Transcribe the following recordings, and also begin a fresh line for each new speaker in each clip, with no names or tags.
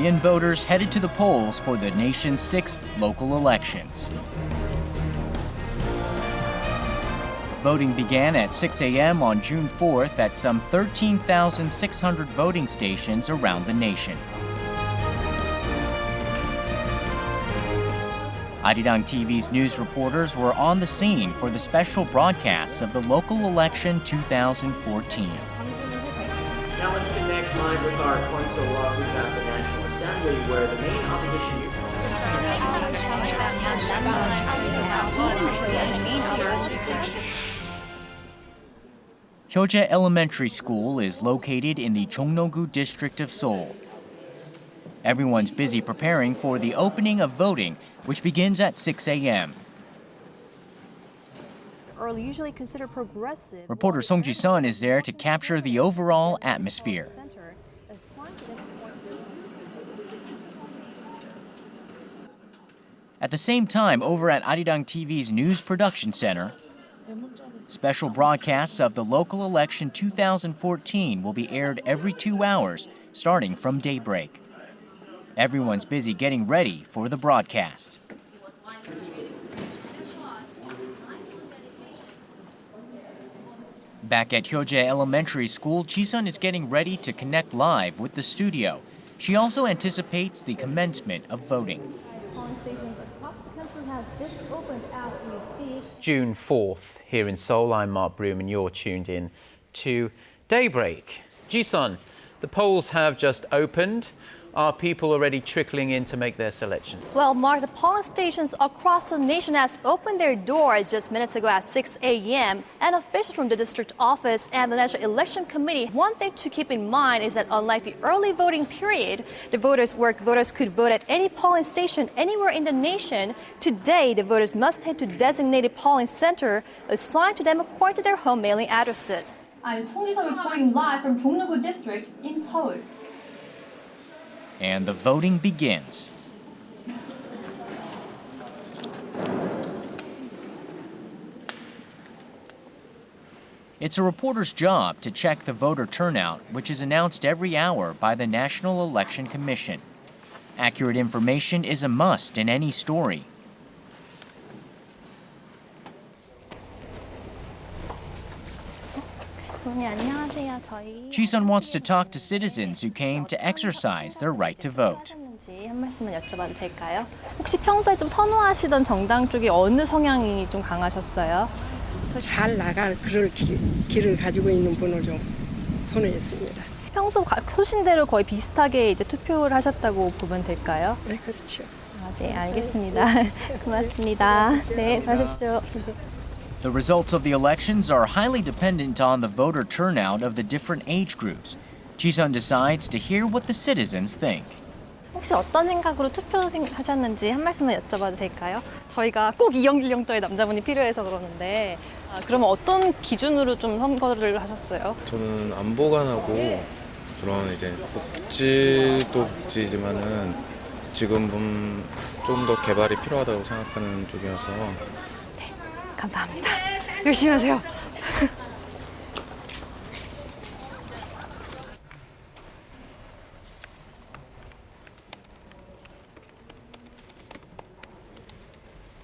Korean voters headed to the polls for the nation's 6th local elections. Voting began at 6 a.m. on June 4th at some 13,600 voting stations around the nation. Arirang TV's news reporters were on the scene for the special broadcasts of the local election 2014.
Now let's connect live with our consul who's at the National Assembly, where the main opposition
Hyo-je Elementary School is located in the Jongno-gu district of Seoul. Everyone's busy preparing for the opening of voting, which begins at 6 a.m.
Usually considered progressive.
Reporter Song Ji-sun is there to capture the overall atmosphere. At the same time, over at Arirang TV's News Production Center, special broadcasts of the local election 2014 will be aired every 2 hours, starting from daybreak. Everyone's busy getting ready for the broadcast. Back at Hyo-je Elementary School, Ji-sun is getting ready to connect live with the studio. She also anticipates the commencement of voting.
June 4th, here in Seoul, I'm Mark Broom, and you're tuned in to Daybreak. Ji-sun, the polls have just opened. Are people already trickling in to make their selection?
Well, Mark, the polling stations across the nation has opened their doors just minutes ago at 6 a.m. And officials from the district office and the National Election Committee, one thing to keep in mind is that unlike the early voting period, voters could vote at any polling station anywhere in the nation. Today, the voters must head to designated polling center assigned to them according to their home mailing addresses. I'm Song Ji-sun reporting live from Jongno-gu district in Seoul.
And the voting begins. It's a reporter's job to check the voter turnout, which is announced every hour by the National Election Commission. Accurate information is a must in any story. Ji-sun wants to talk to citizens who came to exercise their right to vote.
한 말씀만 여쭤봐도 될까요? 혹시 평소에 좀 선호하시던 정당 쪽이 어느 성향이 좀 강하셨어요?
잘 나갈 그럴 길을 가지고 있는 분을 좀 선호했습니다.
평소 소신대로 거의 비슷하게 이제 투표를 하셨다고 보면 될까요?
네, 그렇죠.
네, 알겠습니다. 고맙습니다. 네, 수고하십시오.
The results of the elections are highly dependent on the voter turnout of the different age groups. Ji-sun decides to hear what the citizens think.
혹시 어떤 생각으로 투표하셨는지 한 말씀만 여쭤봐도 될까요? 저희가 꼭 이영길령도의 남자분이 필요해서 그러는데 그러면 어떤 기준으로 좀 선거를 하셨어요?
저는 안보관하고 그런 이제 복지도 복지지만은 지금은 좀 더 개발이 필요하다고 생각하는 쪽이어서.
네, 감사합니다. 열심히 하세요.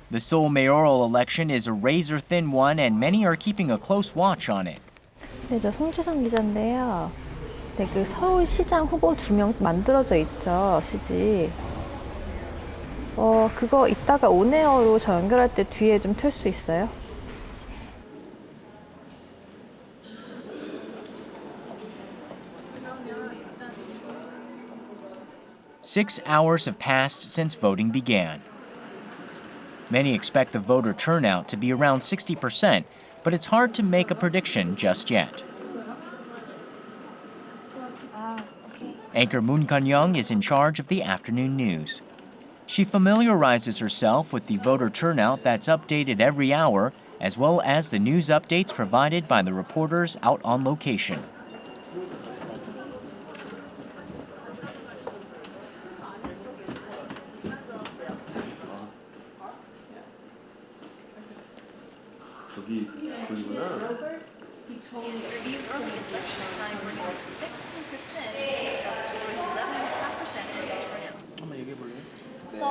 The Seoul mayoral election is a razor-thin one, and many are keeping a close watch on it.
네, 저 송지선 기자인데요. 네, 그 서울시장 후보 2명 만들어져 있죠, 시지. 그거 이따가 온에어로 저 연결할 때 뒤에 좀 틀 수 있어요?
Six hours have passed since voting began. Many expect the voter turnout to be around 60%, but it's hard to make a prediction just yet. Anchor Moon Conn-young is in charge of the afternoon news. She familiarizes herself with the voter turnout that's updated every hour, as well as the news updates provided by the reporters out on location.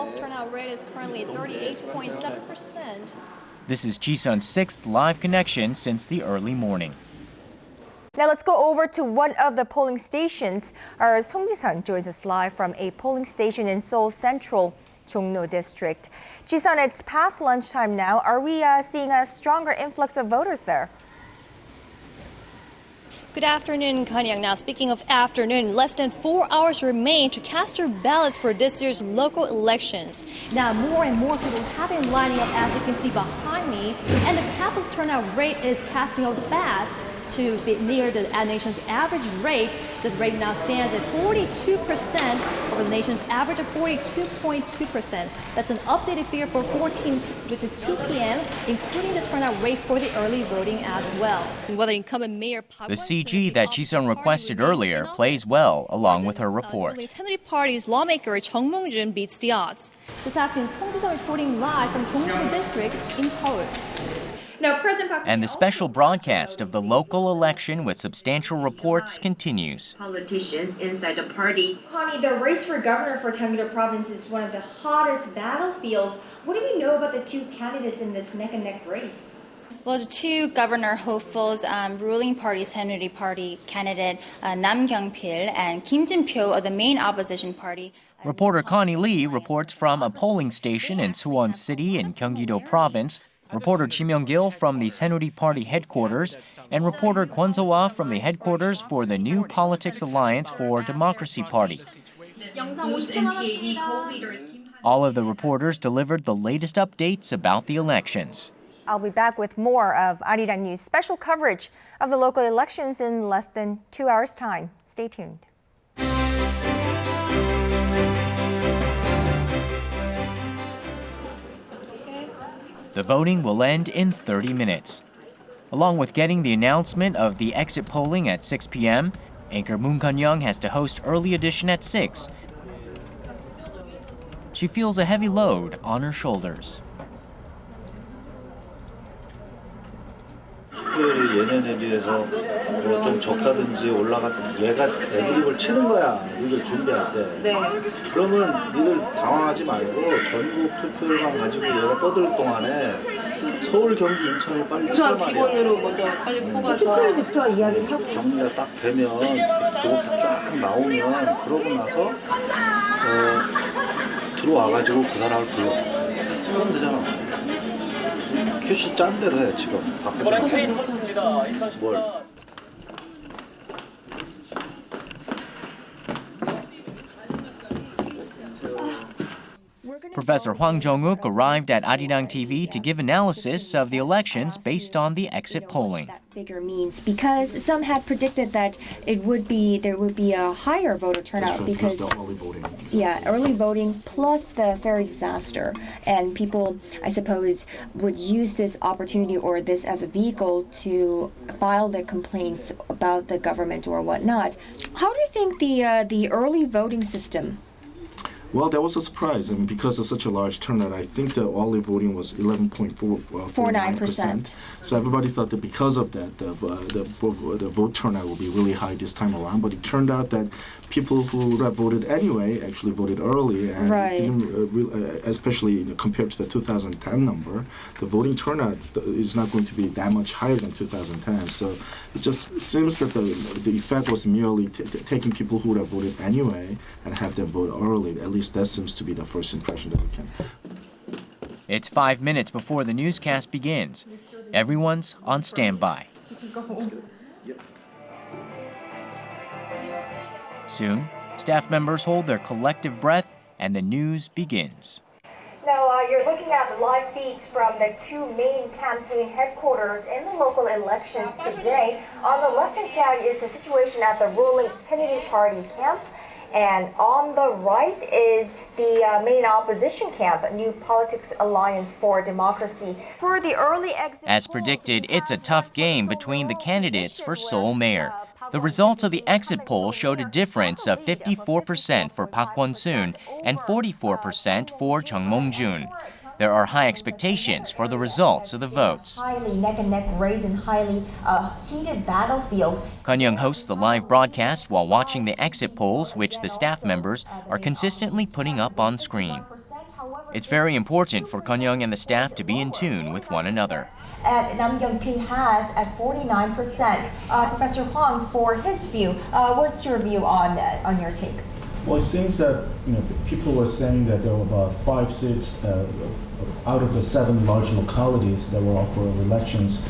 false turnout rate is currently 38.7%.
This is Ji-sun's 6th live connection since the early morning.
Now let's go over to one of the polling stations. Our Song Ji-sun joins us live from a polling station in Seoul Central, Jongno District. Ji-sun, it's past lunchtime now. Are we seeing a stronger influx of voters there?
Good afternoon, Conn-young. Now, speaking of afternoon, less than 4 hours remain to cast your ballots for this year's local elections. Now, more and more people have been lining up, as you can see behind me, and the campus turnout rate is catching up fast to be near the nation's average rate. The rate now stands at 42% over the nation's average of 42.2%. That's an updated figure for 14, which is 2 p.m., including the turnout rate for the early voting as well. Whether incumbent Mayor
The CG that Ji-sun requested earlier plays well along with her report.
Henry Party's lawmaker Jong Jun beats the odds. This has been Song Ji-sun reporting live from Jongno District in Seoul. Now, President Park
And the special broadcast of the local election with substantial reports continues.
Politicians inside the party.
Connie, the race for governor for Gyeonggi-do Province is one of the hottest battlefields. What do we know about the two candidates in this neck-and-neck race?
Well, the two governor hopefuls, ruling party's Henry Party candidate Nam Kyung-pil and Kim Jin-pyo of the main opposition party.
Reporter Connie Lee reports from a polling station in Suwon City in Gyeonggi-do Province. Reporter Ji Myung-gil from the Saenuri Party headquarters, and reporter Kwon So-hwa from the headquarters for the New Politics Alliance for Democracy Party. All of the reporters delivered the latest updates about the elections.
I'll be back with more of Arirang News special coverage of the local elections in less than 2 hours' time. Stay tuned.
The voting will end in 30 minutes. Along with getting the announcement of the exit polling at 6 p.m., anchor Moon Conn-young has to host early edition at 6. She feels a heavy load on her shoulders.
예년에 비해서 좀 적다든지 올라갔든 얘가 애드립을 치는 거야. 니들 준비할 때. 네. 그러면 니들 당황하지 말고 전국 투표율만 가지고 얘가 떠들 동안에 서울, 경기, 인천을 빨리 치란 말이야. 기본으로 먼저 빨리 뽑아서 투표율부터 이야기하고 정리가 딱 되면 그것도 쫙 나오면 그러고 나서 들어와가지고 그 사람을 불러. 그러면 되잖아. 큐시 짠 대로 해 지금. 뭘?
Professor Hwang Jong-uk arrived at Arirang TV to give analysis of the elections based on the exit polling.
That figure means because some had predicted that there would be a higher voter turnout because early voting plus the ferry disaster, and people, I suppose, would use this opportunity or this as a vehicle to file their complaints about the government or whatnot. How do you think the early voting system?
Well, that was a surprise, and because of such a large turnout, I think the early voting was 11.49%. So everybody thought that because of that, the vote turnout will be really high this time around. But it turned out that people who would have voted anyway actually voted early, and especially compared to the 2010 number, the voting turnout is not going to be that much higher than 2010. So it just seems that the effect was merely taking people who would have voted anyway and have them vote early. At least that seems to be the first impression that we can.
It's 5 minutes before the newscast begins. Everyone's on standby. Soon, staff members hold their collective breath and the news begins.
Now, you're looking at the live feeds from the two main campaign headquarters in the local elections today. On the left-hand side is the situation at the ruling Saenuri Party camp. And on the right is the main opposition camp, New Politics Alliance for Democracy. For the early exit
As predicted, it's a tough game between the candidates for Seoul mayor. The results of the exit poll showed a difference of 54% for Park Kwon-soon and 44% for Jung Mong-jun. There are high expectations for the results of the votes.
Highly neck-and-neck race and highly heated battlefield.
Conn-young hosts the live broadcast while watching the exit polls, which the staff members are consistently putting up on screen. It's very important for Conn-young and the staff to be in tune with one another.
And Nam-kyung-pil has at 49%. Professor Hwang, for his view, what's your view on your take?
Well, it seems that people were saying that there were about 5 seats out of the 7 large localities that were up for elections.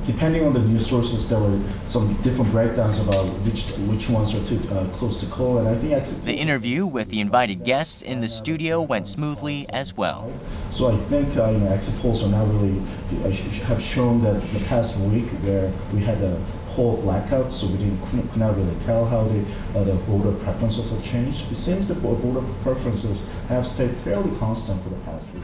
Depending on the news sources, there were some different breakdowns about which ones are too close to call. And I think
the interview with the invited guests in the studio went smoothly as well.
So I think exit polls are now really have shown that the past week where we had a whole blackout, so we could not really tell how the voter preferences have changed. It seems that voter preferences have stayed fairly constant for the past week.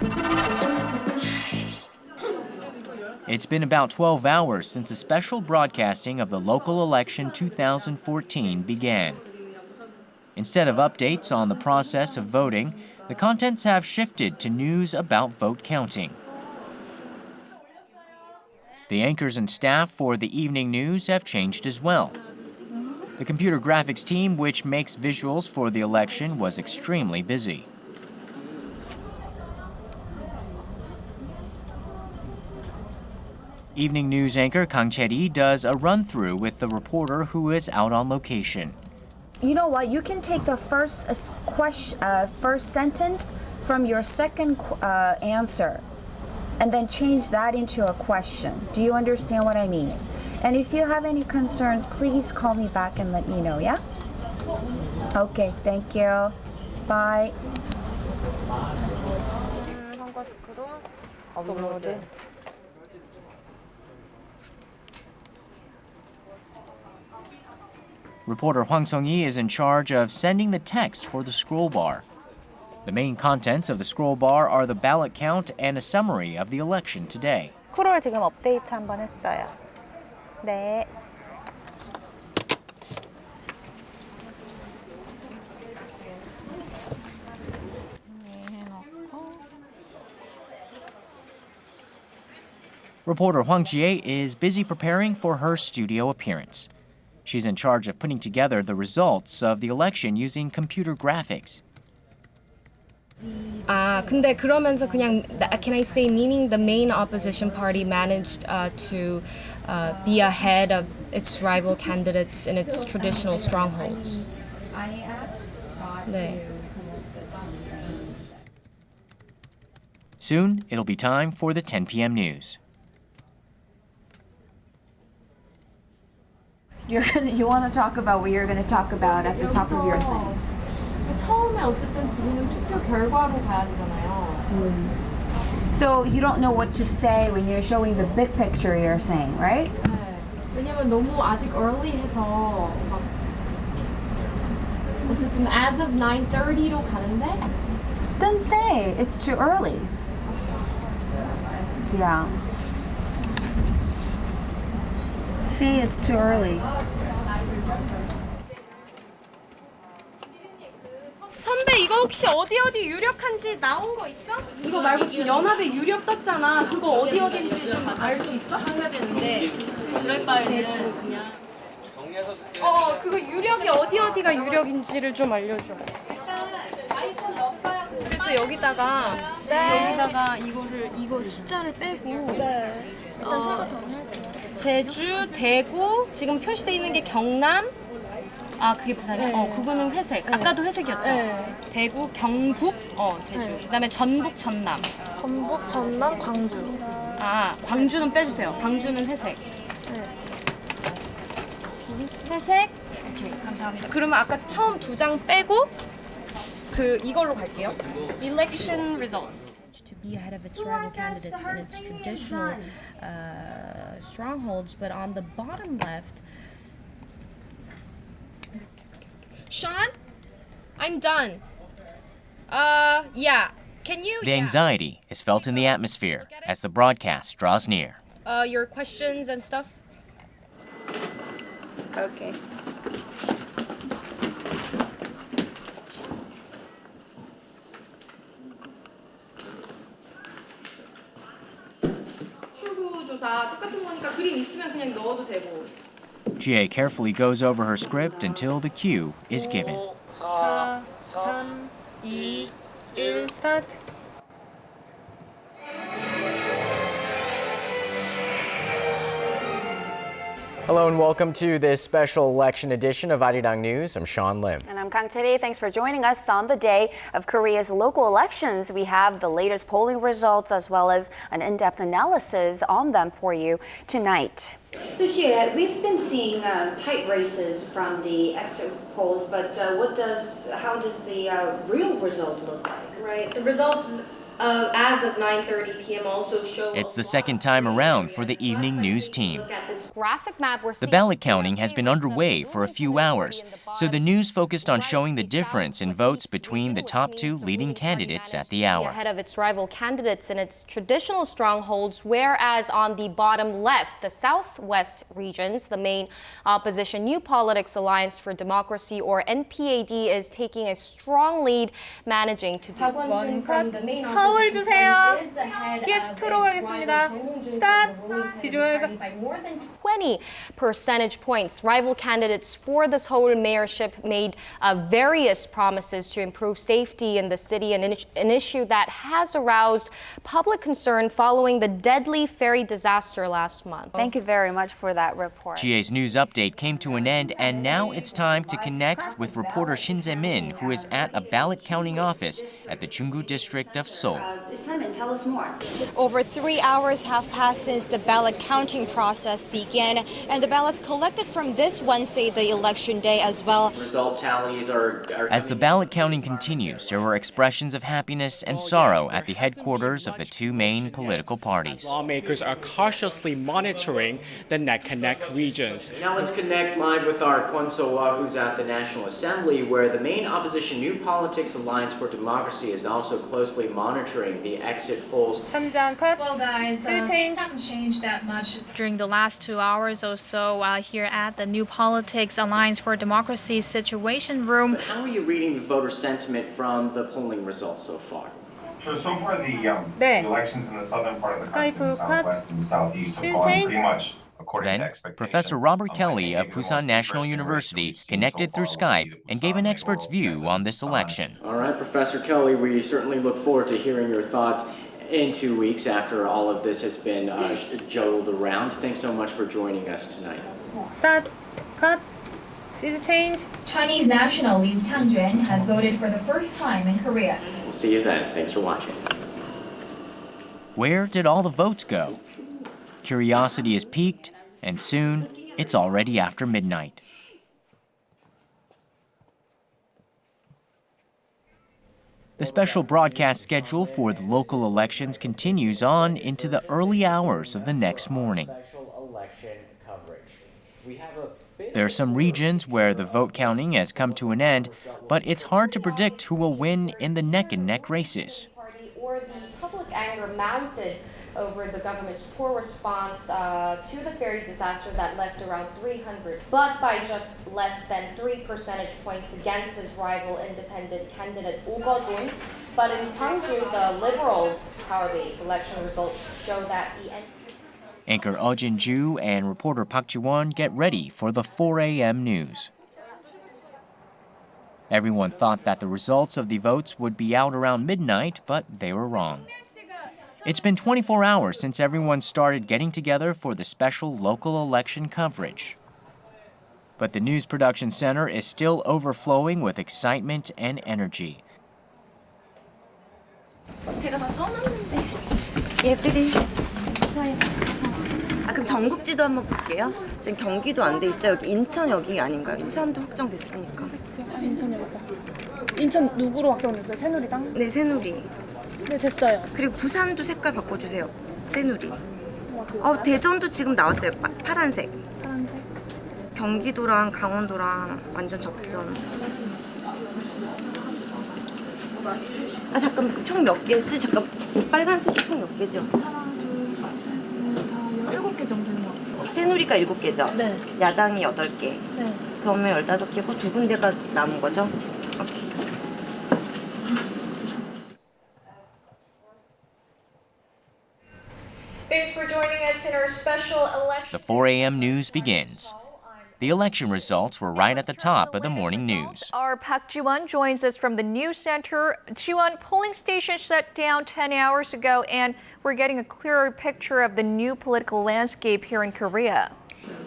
It's been about 12 hours since a special broadcasting of the local election 2014 began. Instead of updates on the process of voting, the contents have shifted to news about vote counting. The anchors and staff for the evening news have changed as well. The computer graphics team, which makes visuals for the election, was extremely busy. Evening news anchor Kang Chery does a run-through with the reporter who is out on location.
You know what? You can take the first sentence from your second answer and then change that into a question. Do you understand what I mean? And if you have any concerns, please call me back and let me know, yeah? Okay, thank you. Bye.
Reporter Hwang Sung-hee is in charge of sending the text for the scroll bar. The main contents of the scroll bar are the ballot count and a summary of the election today.
스크롤 지금 업데이트 한번 했어요. 네.
Reporter Hwang Ji-hye is busy preparing for her studio appearance. She's in charge of putting together the results of the election using computer graphics.
근데 그러면서 그냥 can I say meaning the main opposition party managed to be ahead of its rival candidates in its traditional strongholds. 네.
Soon, it'll be time for the 10 p.m. news.
You want to talk about what you're going to talk about at the top of your thing.
처음에 어쨌든 지금은 투표 결과로 가야 되잖아요.
So you don't know what to say when you're showing the big picture, you're saying, right?
네. 왜냐면 너무 아직 early해서 막 어쨌든 as of 9:30로 가는데.
Then say it's too early. Yeah. See, it's too early.
선배 이거 혹시 어디 유력한지 나온 거 있어? 이거 말고 지금 연합에 유력 떴잖아. 그거 어디인지 좀 알 수 있어? 해야 되는데 그럴 바에는 그냥 그거 유력이 어디가 유력인지를 좀 알려줘. 그래서 여기다가 이거 숫자를 빼고 제주, 대구 지금 표시돼 있는 게 경남. 그게 부산이야? 그거는 회색. 아까도 회색이었죠? 네. 대구, 경북, 제주. 그다음에 전북, 전남.
전북, 전남, 광주.
광주는 빼주세요. 광주는 회색. 회색. 오케이, 감사합니다. 그러면 아까 처음 2장 빼고 이걸로 갈게요. Election results. To be ahead of its rival candidates in its traditional strongholds, but on the bottom left. Sean, I'm done. Yeah. Can you?
The anxiety is felt in the atmosphere as the broadcast draws near.
Your questions and stuff?
Okay.
출구조사 똑같은 거니까 그림 있으면 그냥 넣어도 되고.
Ji-hye carefully goes over her script until the cue is given.
4, 3, 2, 1, start.
Hello and welcome to this special election edition of Arirang News. I'm Sean Lim.
And I'm Kang Chery. Thanks for joining us on the day of Korea's local elections. We have the latest polling results as well as an in-depth analysis on them for you tonight.
So Ji-hye, we've been seeing tight races from the exit polls, but how does the real result look like?
Right, the results as of 9:30 p.m. also show.
It's the second time around for the evening news team.
Look at this graphic map.
The ballot counting has been underway for a few hours, so the news focused on showing the difference in votes between the top two leading candidates at the hour.
Ahead of its rival candidates in its traditional strongholds, whereas on the bottom left, the southwest regions, the main opposition New Politics Alliance for Democracy, or NPAD, is taking a strong lead, managing to
서울 주세요. PS2로 가겠습니다. 스타트. 뒤집어요.
by more than 20 percentage points. Rival candidates for the Seoul mayorship made various promises to improve safety in the city, an issue that has aroused public concern following the deadly ferry disaster last month.
Thank you very much for that report.
Ji-hye's news update came to an end, and now it's time to connect with reporter Shin Se-min, who is at a ballot counting office at the Jongno-gu district of Seoul.
Simon, tell us more.
Over 3 hours have passed since the ballot counting process began, and the ballots collected from this Wednesday, the election day, as well.
Result tallies are
As the ballot counting continues, there were expressions of happiness and sorrow at the headquarters of the two main political parties.
Lawmakers are cautiously monitoring the neck-and-neck regions.
Now let's connect live with our Kwon So-wha, who's at the National Assembly, where the main opposition New Politics Alliance for Democracy is also closely monitoring the exit polls.
Well, guys,
things
haven't changed that much during the last 2 hours or so here at the New Politics Alliance for Democracy Situation Room.
But how are you reading the voter sentiment from the polling results so far?
Sure. So far, the elections in the southern part of the country, the southwest and the southeast, are going pretty much according to
Then,
expectations.
Professor Robert Kelly of Busan National University connected through Skype and gave an expert's view on this election.
All right, Professor Kelly, we certainly look forward to hearing your thoughts in 2 weeks after all of this has been juggled around. Thanks so much for joining us tonight.
Start. Cut. Season change.
Chinese national Liu Changjuan has voted for the first time in Korea.
We'll see you then. Thanks for watching.
Where did all the votes go? Curiosity is piqued, and soon it's already after midnight. The special broadcast schedule for the local elections continues on into the early hours of the next morning. There are some regions where the vote counting has come to an end, but it's hard to predict who will win in the neck-and-neck races.
Or the public anger mounted over the government's poor response to the ferry disaster that left around 300, but by just less than 3 percentage points against his rival independent candidate Oh Go-dun. But in Gwangju, the Liberals' power-based election results show that the
Anchor Eoh Jin-joo and reporter Park Ji-won get ready for the 4 a.m. news. Everyone thought that the results of the votes would be out around midnight, but they were wrong. It's been 24 hours since everyone started getting together for the special local election coverage. But the News Production Center is still overflowing with excitement and energy.
제가 다 써놨는데 얘들이 그럼 전국지도 한번 볼게요. 지금 경기도 안 돼 있죠? 여기 인천 여기 아닌가요? 부산도 확정됐으니까.
그렇죠. 인천 여기다. 인천 누구로 확정됐어요? 새누리당?
네, 새누리.
네, 됐어요.
그리고 부산도 색깔 바꿔주세요. 새누리. 대전도 지금 나왔어요. 파란색.
파란색.
경기도랑 강원도랑 완전 접전. 잠깐 총 몇 개지? 잠깐 빨간색이 총 몇 개죠?
하나, 둘, 셋, 7개 정도 되는 것 같아요.
새누리가 7개죠?
네.
야당이 8개.
네.
그러면 15개고 2군데가 남은 거죠? 오케이.
Thanks for joining us in our special election.
The 4 a.m. news begins. The election results were right at the top of the morning news.
Our Park Ji-won joins us from the news center. Ji-won, polling stations shut down 10 hours ago, and we're getting a clearer picture of the new political landscape here in Korea.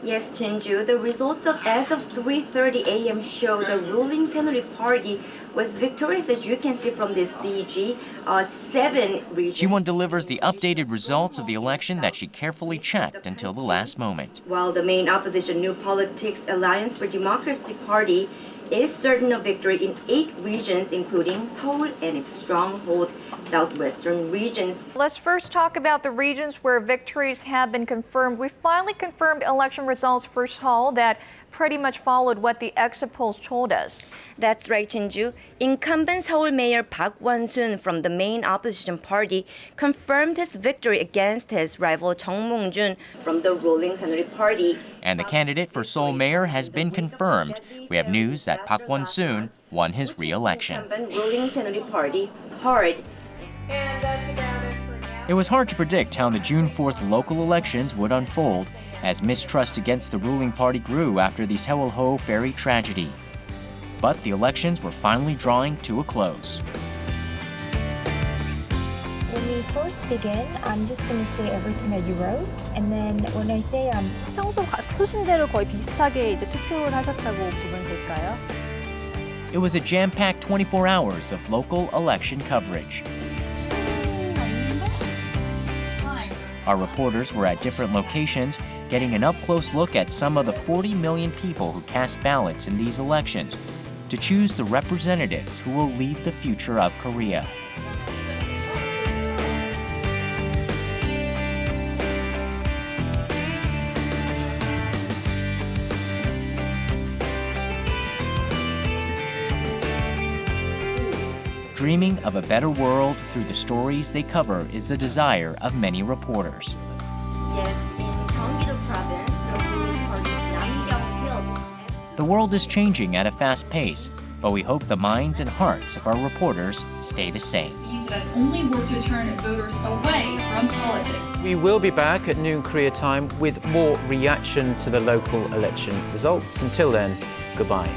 Yes, Jin-joo, the results as of 3:30 a.m. show the ruling Saenuri Party was victorious, as you can see from this CG. 7 regions.
Ji-won delivers the updated results of the election that she carefully checked until the last moment.
While the main opposition New Politics Alliance for Democracy Party is certain of victory in 8 regions, including Seoul and its stronghold southwestern regions.
Let's first talk about the regions where victories have been confirmed. We finally confirmed election results for Seoul that pretty much followed what the exit polls told us.
That's right, Jin-joo. Incumbent Seoul Mayor Park Won-soon from the main opposition party confirmed his victory against his rival Jong Mong-jun from the ruling Saenuri Party.
And the candidate for Seoul mayor has been confirmed. We have news that Park Won-soon won his re-election.
Incumbent ruling Saenuri Party hard.
And that's about it for now.
It was hard to predict how the June 4th local elections would unfold as mistrust against the ruling party grew after the Seoul-ho ferry tragedy. But the elections were finally drawing to a close.
When we first begin, I'm just going to say everything that you wrote, and then when I say
평소 표신대로 거의 비슷하게 이제 투표를 하셨다고 보면 될까요?
It was a jam-packed 24 hours of local election coverage. Our reporters were at different locations, getting an up-close look at some of the 40 million people who cast ballots in these elections to choose the representatives who will lead the future of Korea. Dreaming of a better world through the stories they cover is the desire of many reporters.
Yes, in Gyeonggi-do province, the ruling party's Nam-kyung-pil.
The world is changing at a fast pace, but we hope the minds and hearts of our reporters stay the same.
That only work to turn voters away from politics.
We will be back at noon Korea time with more reaction to the local election results. Until then, goodbye.